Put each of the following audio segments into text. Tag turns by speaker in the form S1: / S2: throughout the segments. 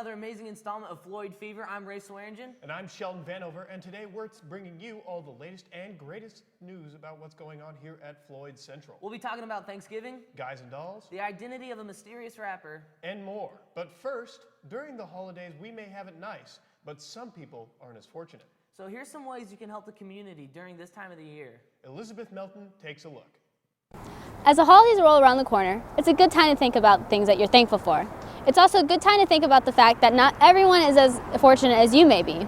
S1: another amazing installment of Floyd Fever. I'm Ray Swearingen.
S2: And I'm Sheldon Vanover, and today we're bringing you all the latest and greatest news about what's going on here at Floyd Central.
S1: We'll be talking about Thanksgiving,
S2: Guys and dolls,
S1: the identity of a mysterious rapper,
S2: and more. But first, during the holidays, we may have it nice, but some people aren't as fortunate.
S1: So here's some ways you can help the community during this time of the year.
S2: Elizabeth Melton takes a look.
S3: As the holidays roll around the corner, it's a good time to think about things that you're thankful for. It's also a good time to think about the fact that not everyone is as fortunate as you may be.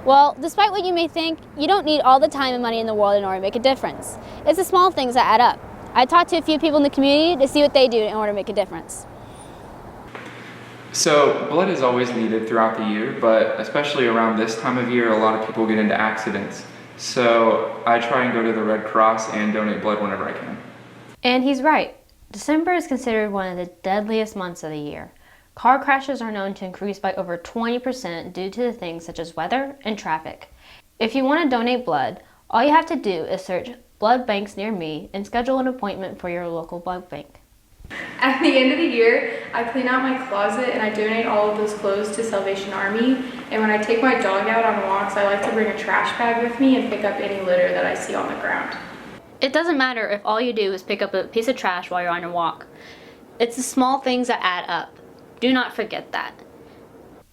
S3: Well, despite what you may think, you don't need all the time and money in the world in order to make a difference. It's the small things that add up. I talked to a few people in the community to see what they do in order to make a difference.
S4: So blood is always needed throughout the year, but especially around this time of year, a lot of people get into accidents. So I try and go to the Red Cross and donate blood whenever I can.
S5: And he's right. December is considered one of the deadliest months of the year. Car crashes are known to increase by over 20% due to the things such as weather and traffic. If you want to donate blood, all you have to do is search blood banks near me and schedule an appointment for your local blood bank.
S6: At the end of the year, I clean out my closet and I donate all of those clothes to Salvation Army. And when I take my dog out on walks, I like to bring a trash bag with me and pick up any litter that I see on the ground.
S5: It doesn't matter if all you do is pick up a piece of trash while you're on your walk. It's the small things that add up. Do not forget that.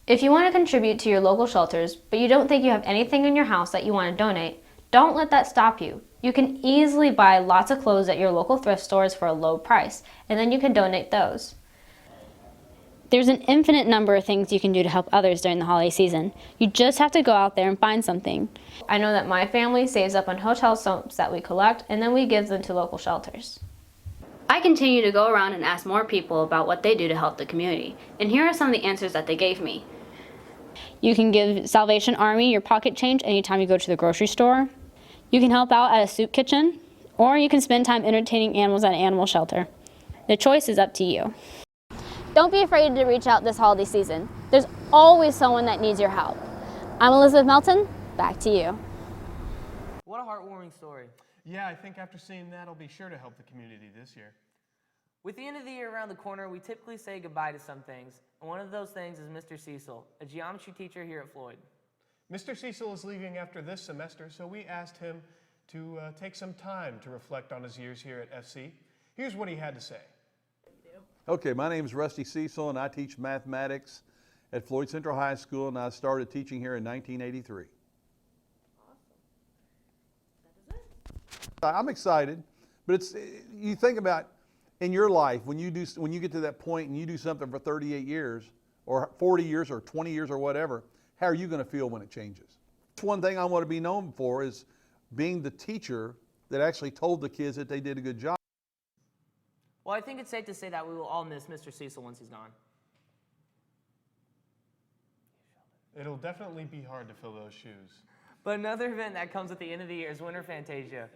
S5: If you want to contribute to your local shelters, but you don't think you have anything in your house that you want to donate, don't let that stop you. You can easily buy lots of clothes at your local thrift stores for a low price, and then you can donate those. There's an infinite number of things you can do to help others during the holiday season. You just have to go out there and find something. I know that my family saves up on hotel soaps that we collect, and then we give them to local shelters. I continue to go around and ask more people about what they do to help the community, and here are some of the answers that they gave me. You can give Salvation Army your pocket change anytime you go to the grocery store. You can help out at a soup kitchen, or you can spend time entertaining animals at an animal shelter. The choice is up to you. Don't be afraid to reach out this holiday season. There's always someone that needs your help. I'm Elizabeth Melton, back to you.
S1: What a heartwarming story.
S2: Yeah, I think after seeing that, I'll be sure to help the community this year.
S1: With the end of the year around the corner, we typically say goodbye to some things. And one of those things is Mr. Cecil, a geometry teacher here at Floyd.
S2: Mr. Cecil is leaving after this semester, so we asked him to take some time to reflect on his years here at FC. Here's what he had to say.
S7: Okay, my name is Rusty Cecil, and I teach mathematics at Floyd Central High School, and I started teaching here in 1983. I'm excited, but you think about in your life when you get to that point and you do something for 38 years or 40 years or 20 years or whatever, how are you going to feel when it changes? One thing I want to be known for is being the teacher that actually told the kids that they did a good job.
S1: Well, I think it's safe to say that we will all miss Mr. Cecil once he's gone.
S2: It'll definitely be hard to fill those shoes.
S1: But another event that comes at the end of the year is Winter Fantasia.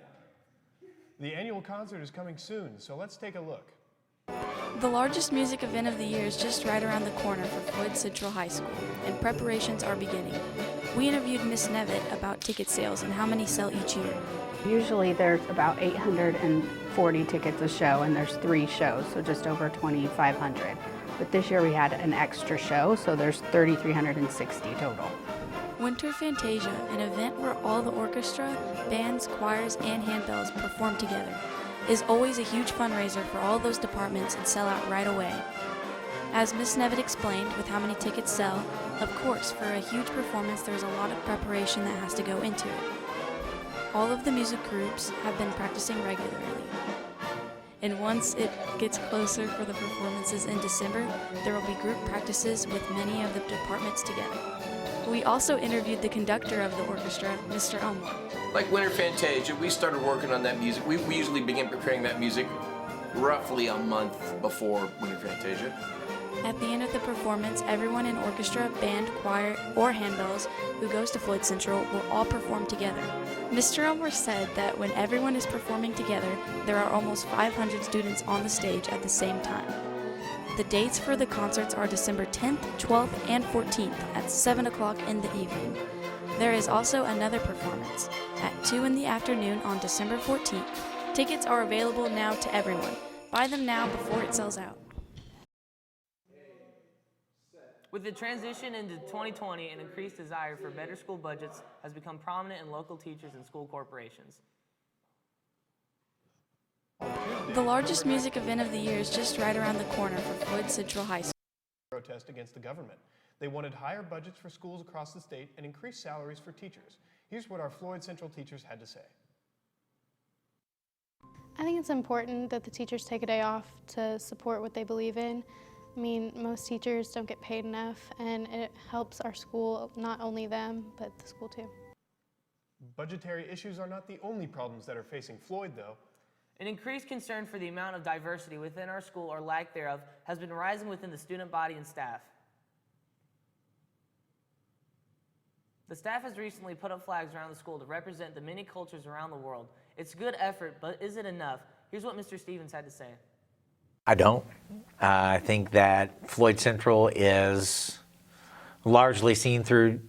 S2: The annual concert is coming soon, so let's take a look.
S8: The largest music event of the year is just right around the corner for Floyd Central High School, and preparations are beginning. We interviewed Miss Nevitt about ticket sales and how many sell each year.
S9: Usually there's about 840 tickets a show, and there's 3 shows, so just over 2,500. But this year we had an extra show, so there's 3,360 total.
S8: Winter Fantasia, an event where all the orchestra, bands, choirs, and handbells perform together, is always a huge fundraiser for all those departments and sell out right away. As Miss Nevitt explained with how many tickets sell, of course, for a huge performance there's a lot of preparation that has to go into it. All of the music groups have been practicing regularly. And once it gets closer for the performances in December, there will be group practices with many of the departments together. We also interviewed the conductor of the orchestra, Mr. Elmore.
S10: Like Winter Fantasia, we started working on that music. We usually begin preparing that music roughly a month before Winter Fantasia.
S8: At the end of the performance, everyone in orchestra, band, choir, or handbells who goes to Floyd Central will all perform together. Mr. Elmore said that when everyone is performing together, there are almost 500 students on the stage at the same time. The dates for the concerts are December 10th, 12th, and 14th at 7 o'clock in the evening. There is also another performance at 2 in the afternoon on December 14th. Tickets are available now to everyone. Buy them now before it sells out.
S1: With the transition into 2020, an increased desire for better school budgets has become prominent in local teachers and school corporations.
S8: The largest music event of the year is just right around the corner for Floyd Central High School.
S2: Protest against the government. They wanted higher budgets for schools across the state and increased salaries for teachers. Here's what our Floyd Central teachers had to say.
S11: I think it's important that the teachers take a day off to support what they believe in. I mean, most teachers don't get paid enough, and it helps our school, not only them, but the school too.
S2: Budgetary issues are not the only problems that are facing Floyd, though.
S1: An increased concern for the amount of diversity within our school or lack thereof has been rising within the student body and staff. The staff has recently put up flags around the school to represent the many cultures around the world. It's a good effort, but is it enough? Here's what Mr. Stevens had to say.
S12: I don't. I think that Floyd Central is largely seen through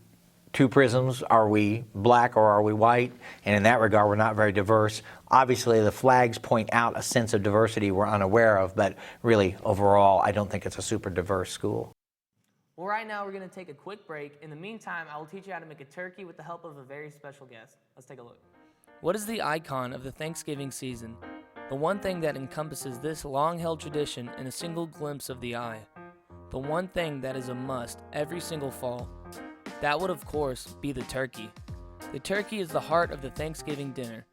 S12: two prisms. Are we black or are we white? And in that regard, we're not very diverse. Obviously, the flags point out a sense of diversity we're unaware of, but really, overall, I don't think it's a super diverse school.
S1: Well, right now, we're going to take a quick break. In the meantime, I will teach you how to make a turkey with the help of a very special guest. Let's take a look. What is the icon of the Thanksgiving season? The one thing that encompasses this long-held tradition in a single glimpse of the eye. The one thing that is a must every single fall. That would, of course, be the turkey. The turkey is the heart of the Thanksgiving dinner.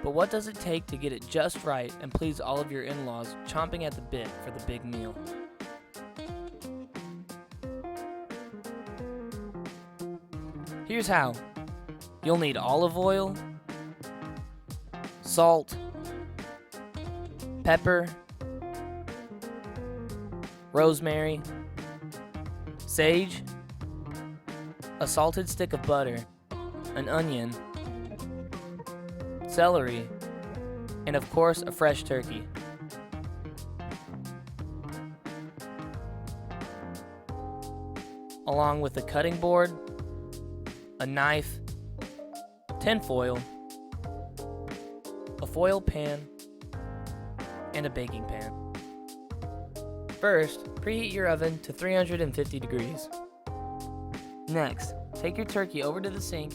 S1: But what does it take to get it just right and please all of your in-laws chomping at the bit for the big meal? Here's how. You'll need olive oil, salt, pepper, rosemary, sage, a salted stick of butter, an onion, celery, and of course a fresh turkey. Along with a cutting board, a knife, tinfoil, a foil pan, and a baking pan. First, preheat your oven to 350 degrees. Next, take your turkey over to the sink,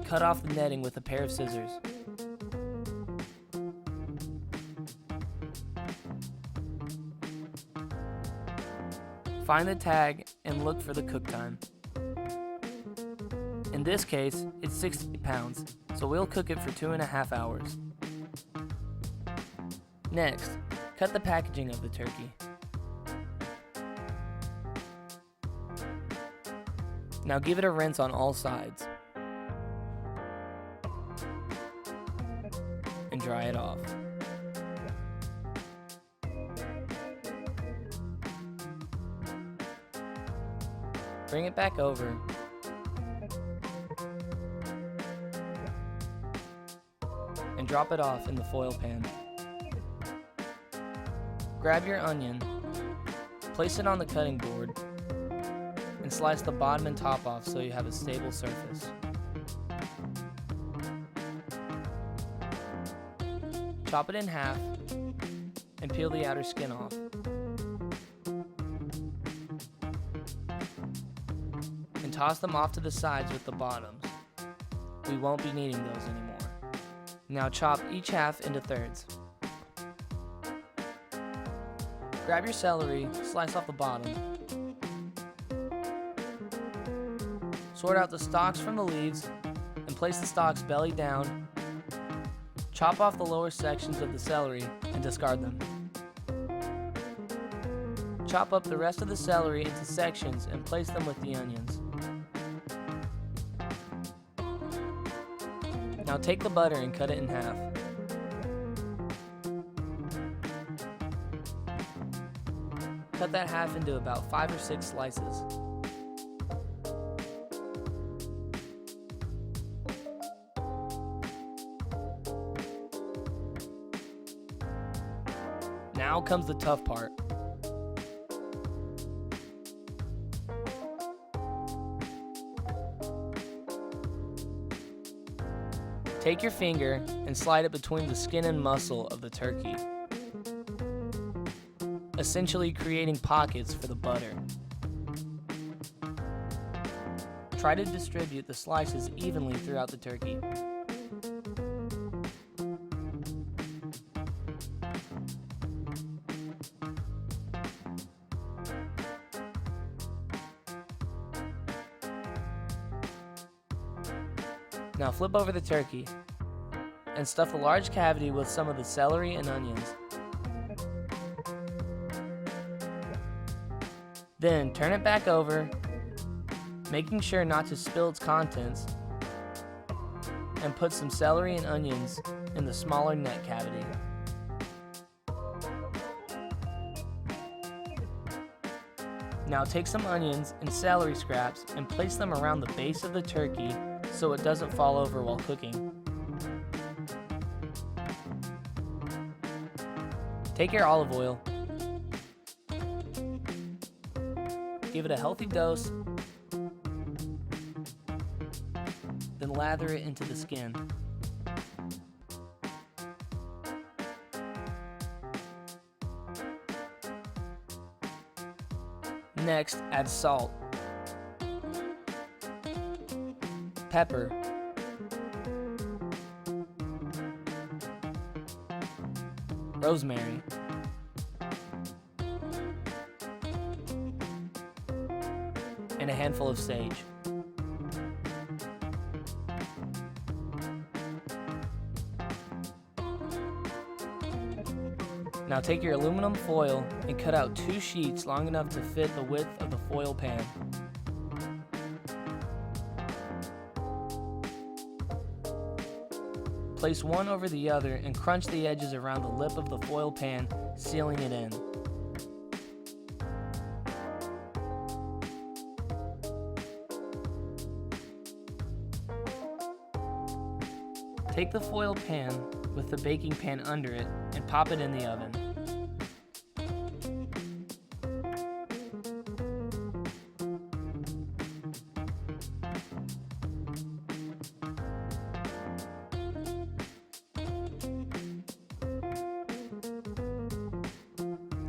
S1: cut off the netting with a pair of scissors. Find the tag and look for the cook time. In this case, it's 60 pounds, so we'll cook it for 2.5 hours. Next, cut the packaging of the turkey. Now give it a rinse on all sides. And dry it off. Bring it back over. And drop it off in the foil pan. Grab your onion, place it on the cutting board, and slice the bottom and top off so you have a stable surface. Chop it in half and peel the outer skin off. And toss them off to the sides with the bottoms. We won't be needing those anymore. Now chop each half into thirds. Grab your celery, slice off the bottom. Sort out the stalks from the leaves and place the stalks belly down. Chop off the lower sections of the celery and discard them. Chop up the rest of the celery into sections and place them with the onions. Now take the butter and cut it in half. Cut that half into about 5 or 6 slices. Now comes the tough part. Take your finger and slide it between the skin and muscle of the turkey. essentially creating pockets for the butter. Try to distribute the slices evenly throughout the turkey. Now flip over the turkey and stuff the large cavity with some of the celery and onions. Then turn it back over, making sure not to spill its contents, and put some celery and onions in the smaller neck cavity. Now take some onions and celery scraps and place them around the base of the turkey so it doesn't fall over while cooking. Take your olive oil, give it a healthy dose, then lather it into the skin. Next, add salt, pepper, rosemary, and a handful of sage. Now take your aluminum foil and cut out 2 sheets long enough to fit the width of the foil pan. Place one over the other and crunch the edges around the lip of the foil pan, sealing it in. Take the foil pan with the baking pan under it and pop it in the oven.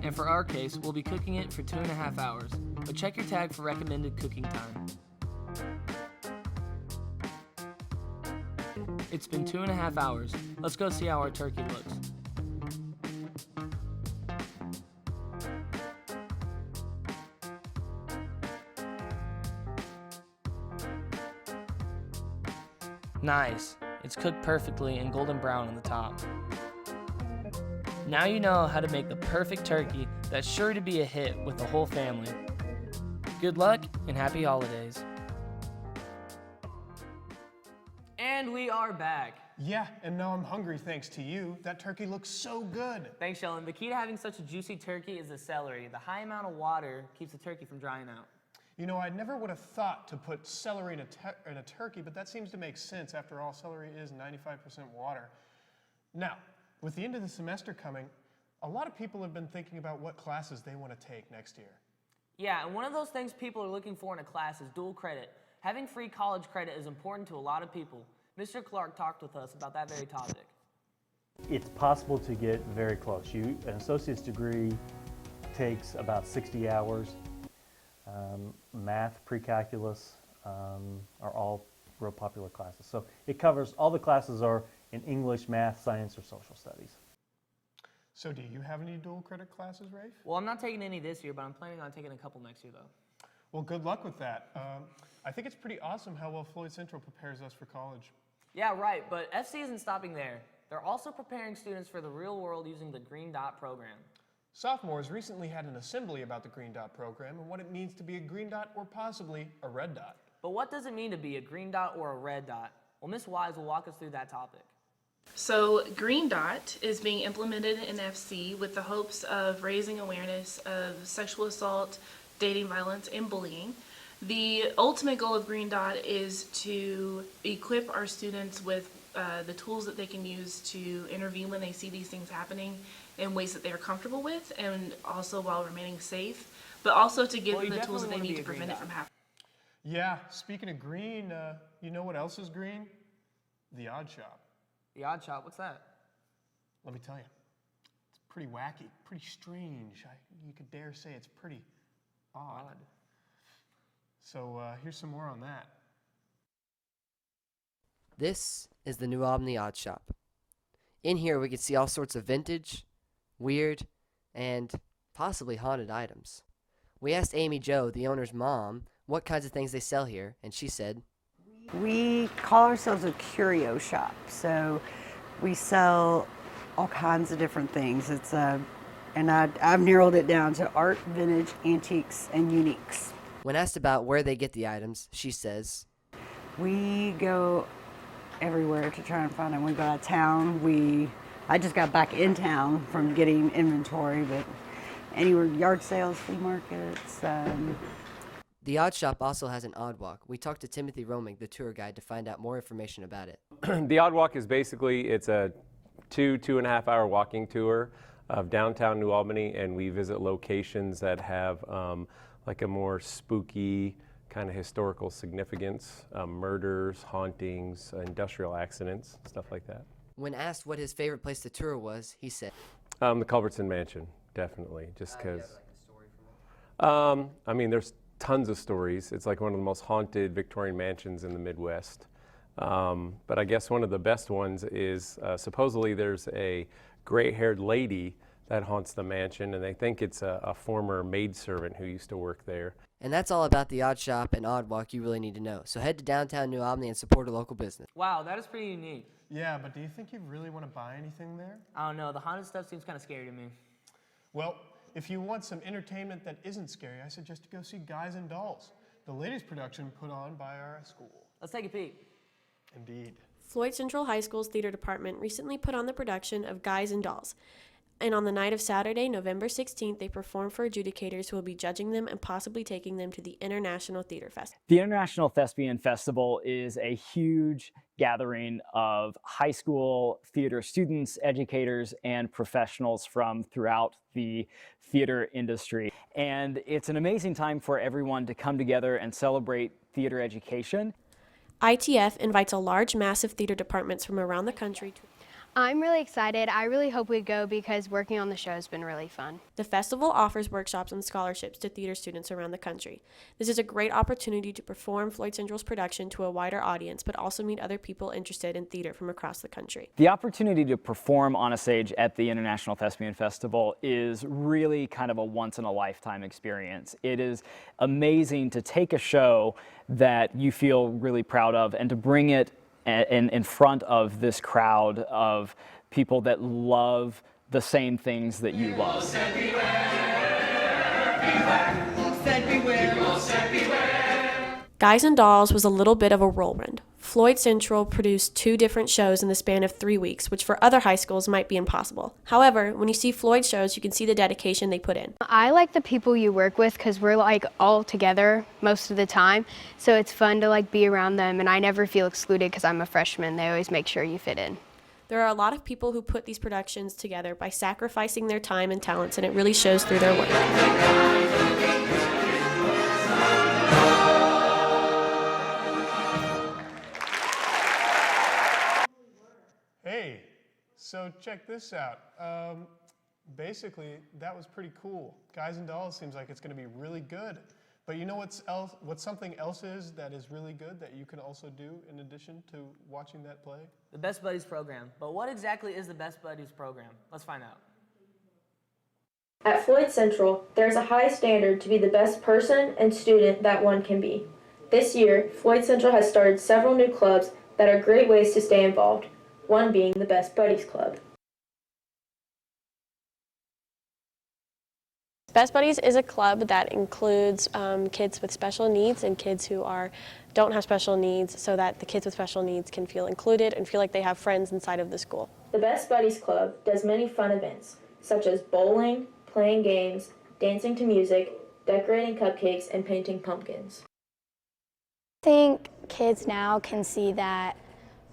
S1: And for our case, we'll be cooking it for 2.5 hours, but check your tag for recommended cooking time. It's been 2.5 hours. Let's go see how our turkey looks. Nice. It's cooked perfectly and golden brown on the top. Now you know how to make the perfect turkey that's sure to be a hit with the whole family. Good luck and happy holidays. And we are back.
S2: Yeah, and now I'm hungry thanks to you. That turkey looks so good.
S1: Thanks, Sheldon. The key to having such a juicy turkey is the celery. The high amount of water keeps the turkey from drying out.
S2: You know, I never would have thought to put celery in a turkey, but that seems to make sense. After all, celery is 95% water. Now, with the end of the semester coming, a lot of people have been thinking about what classes they want to take next year.
S1: Yeah, and one of those things people are looking for in a class is dual credit. Having free college credit is important to a lot of people. Mr. Clark talked with us about that very topic.
S13: It's possible to get very close. An associate's degree takes about 60 hours. Math, pre-calculus are all real popular classes. So it covers, all the classes are in English, math, science, or social studies.
S2: So do you have any dual credit classes, Rafe?
S1: Well, I'm not taking any this year, but I'm planning on taking a couple next year, though.
S2: Well, good luck with that. I think it's pretty awesome how well Floyd Central prepares us for college.
S1: Yeah, right, but FC isn't stopping there. They're also preparing students for the real world using the Green Dot program.
S2: Sophomores recently had an assembly about the Green Dot program and what it means to be a green dot or possibly a red dot.
S1: But what does it mean to be a green dot or a red dot? Well, Ms. Wise will walk us through that topic.
S14: So Green Dot is being implemented in FC with the hopes of raising awareness of sexual assault, dating violence, and bullying. The ultimate goal of Green Dot is to equip our students with the tools that they can use to intervene when they see these things happening in ways that they are comfortable with, and also while remaining safe, but also to give them the tools that they need to prevent it from happening.
S2: Yeah, speaking of green, you know what else is green? The Odd Shop.
S1: The Odd Shop, what's that?
S2: Let me tell you. It's pretty wacky, pretty strange. You could dare say it's pretty odd. So here's some more on that.
S15: This is the New Albany Odd Shop. In here we can see all sorts of vintage, weird, and possibly haunted items. We asked Amy Jo, the owner's mom, what kinds of things they sell here, and she said,
S16: "We call ourselves a curio shop, so we sell all kinds of different things. And I've narrowed it down to art, vintage, antiques, and uniques."
S15: When asked about where they get the items, she says,
S16: "We go everywhere to try and find them. We go out of town. I just got back in town from getting inventory, but anywhere, yard sales, flea markets."
S15: The Odd Shop also has an Odd Walk. We talked to Timothy Roming, the tour guide, to find out more information about it.
S17: The Odd Walk is basically, it's a 2.5 hour walking tour of downtown New Albany, and we visit locations that have like a more spooky kind of historical significance, murders, hauntings, industrial accidents, stuff like that.
S15: When asked what his favorite place to tour was, he said,
S17: The Culbertson Mansion, definitely, just because. I mean, there's tons of stories. It's like one of the most haunted Victorian mansions in the Midwest. But I guess one of the best ones is supposedly there's a gray-haired lady that haunts the mansion, and they think it's a former maidservant who used to work there.
S15: And that's all about the Odd Shop and Odd Walk you really need to know. So head to downtown New Albany and support a local business.
S1: Wow, that is pretty unique.
S2: Yeah, but do you think you really want to buy anything there?
S1: I don't know. The haunted stuff seems kind of scary to me.
S2: Well, if you want some entertainment that isn't scary, I suggest you go see Guys and Dolls, the latest production put on by our school.
S1: Let's take a peek.
S2: Indeed.
S18: Floyd Central High School's theater department recently put on the production of Guys and Dolls. And on the night of Saturday, November 16th, they performed for adjudicators who will be judging them and possibly taking them to the International Theater Festival.
S19: The International Thespian Festival is a huge gathering of high school theater students, educators, and professionals from throughout the theater industry. And it's an amazing time for everyone to come together and celebrate theater education.
S18: ITF invites a large mass of theater departments from around the country to
S20: I'm really excited. I really hope we go because working on the show has been really fun.
S18: The festival offers workshops and scholarships to theater students around the country. This is a great opportunity to perform Floyd Central's production to a wider audience, but also meet other people interested in theater from across the country.
S19: The opportunity to perform on a stage at the International Thespian Festival is really kind of a once-in-a-lifetime experience. It is amazing to take a show that you feel really proud of and to bring it in front of this crowd of people that love the same things that you love.
S18: Guys and Dolls was a little bit of a whirlwind. Floyd Central produced 2 different shows in the span of 3 weeks, which for other high schools might be impossible. However, when you see Floyd shows, you can see the dedication they put in.
S20: I like the people you work with because we're like all together most of the time, so it's fun to like be around them, and I never feel excluded because I'm a freshman. They always make sure you fit in.
S18: There are a lot of people who put these productions together by sacrificing their time and talents, and it really shows through their work.
S2: Hey, so check this out. Basically, that was pretty cool. Guys and Dolls seems like it's going to be really good. But you know what something else is that is really good that you can also do in addition to watching that play?
S1: The Best Buddies program. But what exactly is the Best Buddies program? Let's find out.
S21: At Floyd Central, there is a high standard to be the best person and student that one can be. This year, Floyd Central has started several new clubs that are great ways to stay involved, one being the Best Buddies Club.
S18: Best Buddies is a club that includes kids with special needs and kids who don't have special needs, so that the kids with special needs can feel included and feel like they have friends inside of the school.
S21: The Best Buddies Club does many fun events, such as bowling, playing games, dancing to music, decorating cupcakes, and painting pumpkins.
S3: I think kids now can see that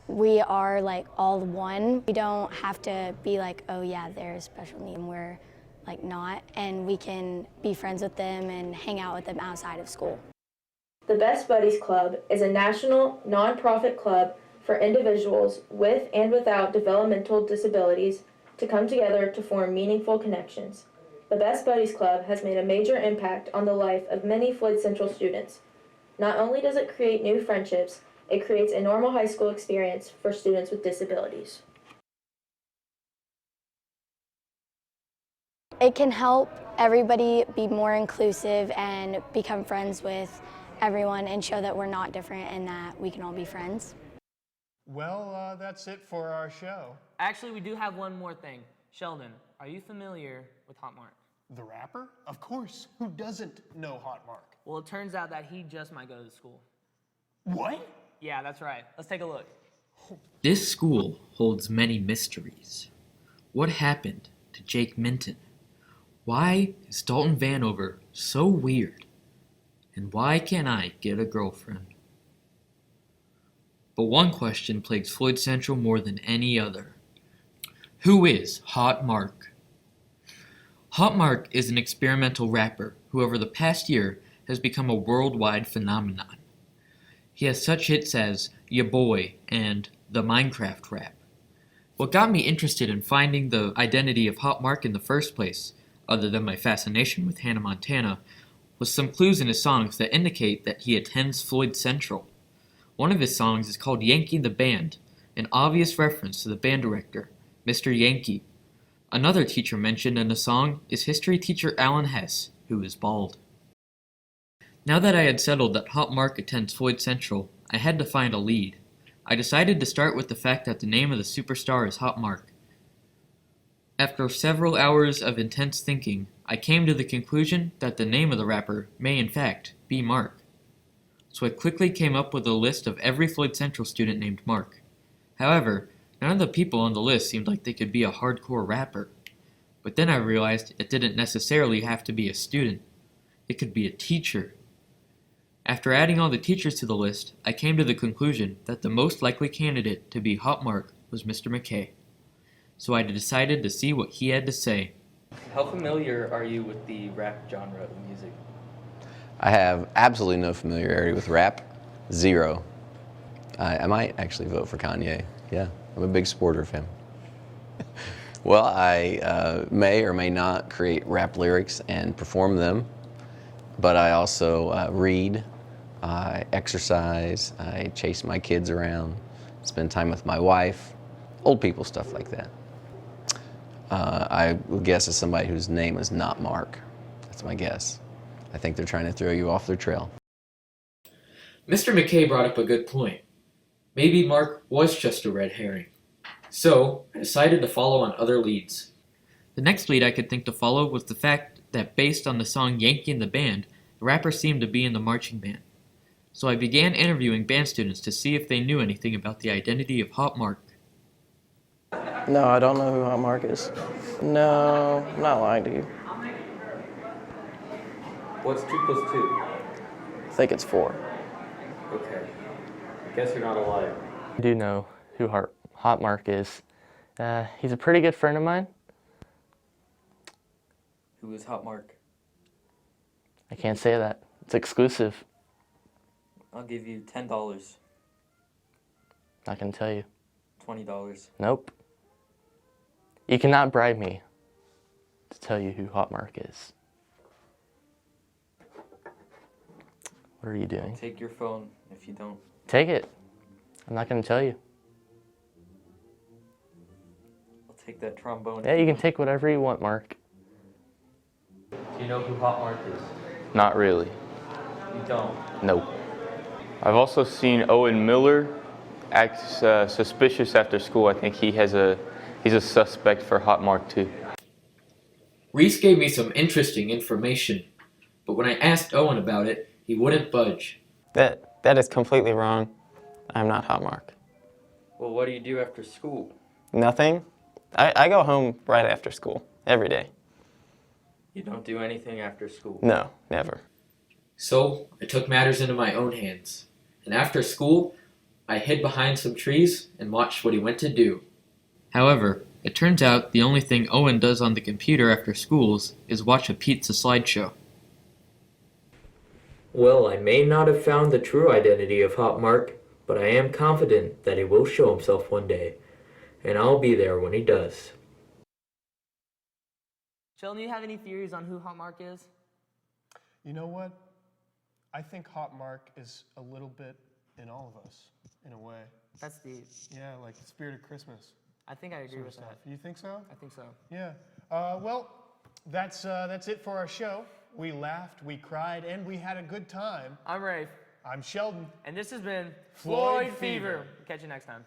S3: we are like all one. We don't have to be like, oh yeah, they're a special need, and we're like not, and we can be friends with them and hang out with them outside of school.
S21: The Best Buddies Club is a national, nonprofit club for individuals with and without developmental disabilities to come together to form meaningful connections. The Best Buddies Club has made a major impact on the life of many Floyd Central students. Not only does it create new friendships, it creates a normal high school experience for students with disabilities.
S4: It can help everybody be more inclusive and become friends with everyone and show that we're not different and that we can all be friends.
S2: Well, that's it for our show.
S1: Actually, we do have one more thing. Sheldon, are you familiar with Hot Mark?
S2: The rapper? Of course. Who doesn't know Hot Mark?
S1: Well, it turns out that he just might go to the school.
S2: What?
S1: Yeah, that's right. Let's take a look.
S22: This school holds many mysteries. What happened to Jake Minton? Why is Dalton Vanover so weird? And why can't I get a girlfriend? But one question plagues Floyd Central more than any other. Who is Hot Mark? Hot Mark is an experimental rapper who over the past year has become a worldwide phenomenon. He has such hits as Ya Boy and the Minecraft rap. What got me interested in finding the identity of Hot Mark in the first place, other than my fascination with Hannah Montana, was some clues in his songs that indicate that he attends Floyd Central. One of his songs is called Yankee the Band, an obvious reference to the band director, Mr. Yankee. Another teacher mentioned in the song is history teacher Alan Hess, who is bald. Now that I had settled that Hot Mark attends Floyd Central, I had to find a lead. I decided to start with the fact that the name of the superstar is Hot Mark. After several hours of intense thinking, I came to the conclusion that the name of the rapper may in fact be Mark. So I quickly came up with a list of every Floyd Central student named Mark. However, none of the people on the list seemed like they could be a hardcore rapper. But then I realized it didn't necessarily have to be a student. It could be a teacher. After adding all the teachers to the list, I came to the conclusion that the most likely candidate to be Hot Mark was Mr. McKay. So I decided to see what he had to say.
S1: How familiar are you with the rap genre of music?
S23: I have absolutely no familiarity with rap. Zero. I might actually vote for Kanye. Yeah, I'm a big supporter of him. Well, I may or may not create rap lyrics and perform them, but I also read, I exercise, I chase my kids around, spend time with my wife, old people stuff like that. I would guess as somebody whose name is not Mark. That's my guess. I think they're trying to throw you off their trail.
S22: Mr. McKay brought up a good point. Maybe Mark was just a red herring. So, I decided to follow on other leads. The next lead I could think to follow was the fact that based on the song Yankee and the Band, the rapper seemed to be in the marching band. So I began interviewing band students to see if they knew anything about the identity of Hot Mark.
S24: No, I don't know who Hot Mark is. No, I'm not lying to you.
S25: What's 2 plus 2?
S24: I think it's 4.
S25: Okay. I guess you're not a liar.
S26: I do know who Hot Mark is. He's a pretty good friend of mine.
S25: Who is Hot Mark?
S26: I can't say that. It's exclusive.
S25: I'll give you $10.
S26: Not gonna tell you.
S25: $20.
S26: Nope. You cannot bribe me to tell you who Hot Mark is. What are you doing?
S25: I'll take your phone if you don't.
S26: Take it. I'm not gonna tell you.
S25: I'll take that trombone.
S26: Yeah, you can take whatever you want, Mark.
S25: Do you know who Hot Mark is?
S27: Not really.
S25: You don't?
S27: Nope. I've also seen Owen Miller act suspicious after school. I think he's a suspect for Hot Mark too.
S22: Reese gave me some interesting information, but when I asked Owen about it, he wouldn't budge.
S27: That is completely wrong. I'm not Hot Mark.
S25: Well, what do you do after school?
S27: Nothing. I go home right after school, every day.
S25: You don't do anything after school?
S27: No, never.
S22: So, I took matters into my own hands, and after school, I hid behind some trees and watched what he went to do. However, it turns out the only thing Owen does on the computer after schools is watch a pizza slideshow.
S25: Well, I may not have found the true identity of Hot Mark, but I am confident that he will show himself one day, and I'll be there when he does.
S1: Sheldon, do you have any theories on who Hot Mark is?
S2: You know what? I think Hot Mark is a little bit in all of us, in a way.
S1: That's deep.
S2: Yeah, like the spirit of Christmas.
S1: I think I agree
S2: sort of
S1: with
S2: stuff.
S1: that.
S2: You think so?
S1: I think so.
S2: Yeah. Well, that's it for our show. We laughed, we cried, and we had a good time.
S1: I'm Rafe.
S2: I'm Sheldon.
S1: And this has been
S2: Floyd
S1: Floyd
S2: Fever.
S1: Fever. Catch you next time.